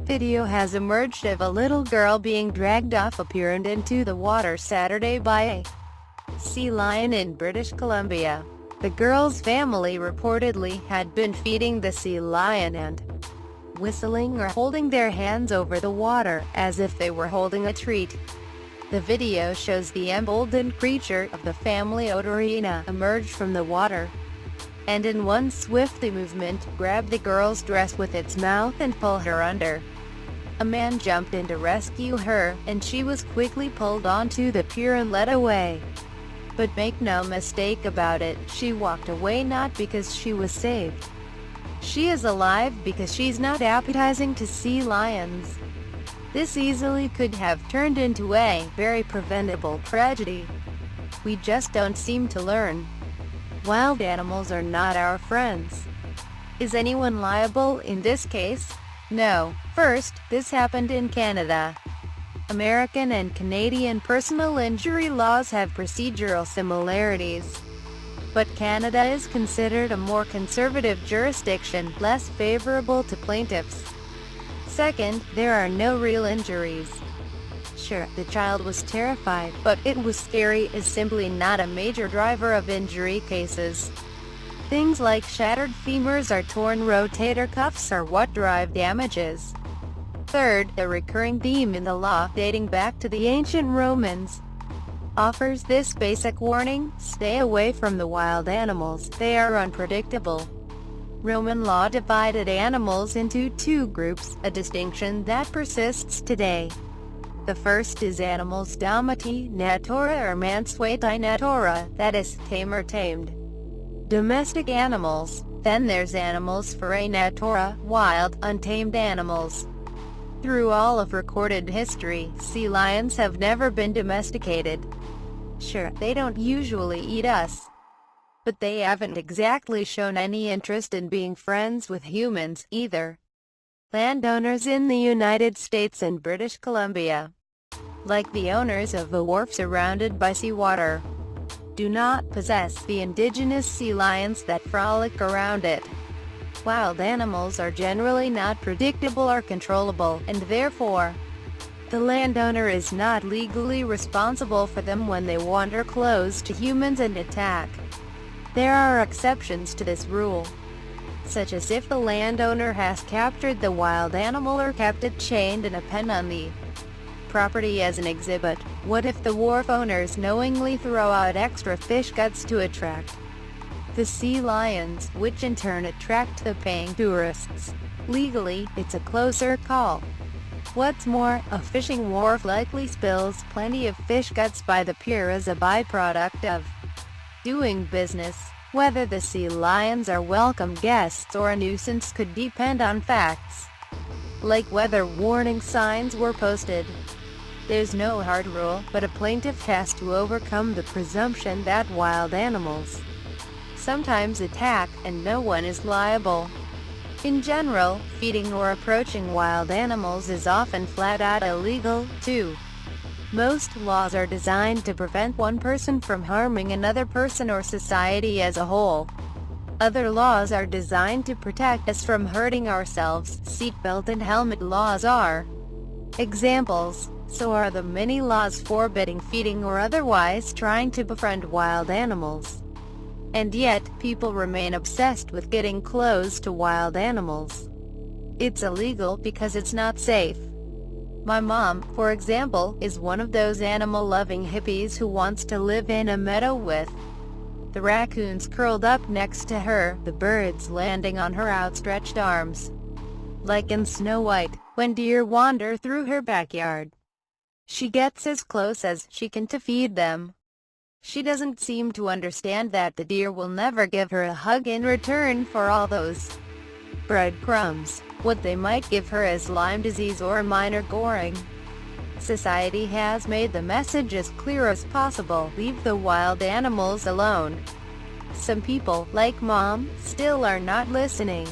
Video has emerged of a little girl being dragged off a pier and into the water Saturday by a sea lion in British Columbia. The girl's family reportedly had been feeding the sea lion and whistling or holding their hands over the water, as if they were holding a treat. The video shows the emboldened creature of the family Otorina emerge from the water, and in one swift movement, grab the girl's dress with its mouth and pull her under. A man jumped in to rescue her, and she was quickly pulled onto the pier and led away. But make no mistake about it, she walked away not because she was saved. She is alive because she's not appetizing to sea lions. This easily could have turned into a very preventable tragedy. We just don't seem to learn. Wild animals are not our friends. Is anyone liable in this case? No. First, this happened in Canada. American and Canadian personal injury laws have procedural similarities, but Canada is considered a more conservative jurisdiction, less favorable to plaintiffs. Second, there are no real injuries. Sure, the child was terrified, but "it was scary" is simply not a major driver of injury cases. Things like shattered femurs or torn rotator cuffs are what drive damages. Third, a recurring theme in the law, dating back to the ancient Romans, offers this basic warning: stay away from the wild animals, they are unpredictable. Roman law divided animals into two groups, a distinction that persists today. The first is animals domati natura or mansueti natura, that is, tame or tamed. Domestic animals. Then there's animals ferae natura, wild, untamed animals. Through all of recorded history, sea lions have never been domesticated. Sure, they don't usually eat us, but they haven't exactly shown any interest in being friends with humans, either. Landowners in the United States and British Columbia, like the owners of a wharf surrounded by seawater, do not possess the indigenous sea lions that frolic around it. Wild animals are generally not predictable or controllable, and therefore, the landowner is not legally responsible for them when they wander close to humans and attack. There are exceptions to this rule, such as if the landowner has captured the wild animal or kept it chained in a pen on the property as an exhibit. What if the wharf owners knowingly throw out extra fish guts to attract the sea lions, which in turn attract the paying tourists? Legally, it's a closer call. What's more, a fishing wharf likely spills plenty of fish guts by the pier as a byproduct of doing business. Whether the sea lions are welcome guests or a nuisance could depend on facts, like whether warning signs were posted. There's no hard rule, but a plaintiff has to overcome the presumption that wild animals sometimes attack, and no one is liable. In general, feeding or approaching wild animals is often flat-out illegal, too. Most laws are designed to prevent one person from harming another person or society as a whole. Other laws are designed to protect us from hurting ourselves. Seatbelt and helmet laws are examples. So are the many laws forbidding feeding or otherwise trying to befriend wild animals. And yet, people remain obsessed with getting close to wild animals. It's illegal because it's not safe. My mom, for example, is one of those animal-loving hippies who wants to live in a meadow with the raccoons curled up next to her, the birds landing on her outstretched arms, like in Snow White, when deer wander through her backyard. She gets as close as she can to feed them. She doesn't seem to understand that the deer will never give her a hug in return for all those breadcrumbs. What they might give her is Lyme disease or minor goring. Society has made the message as clear as possible: leave the wild animals alone. Some people, like Mom, still are not listening.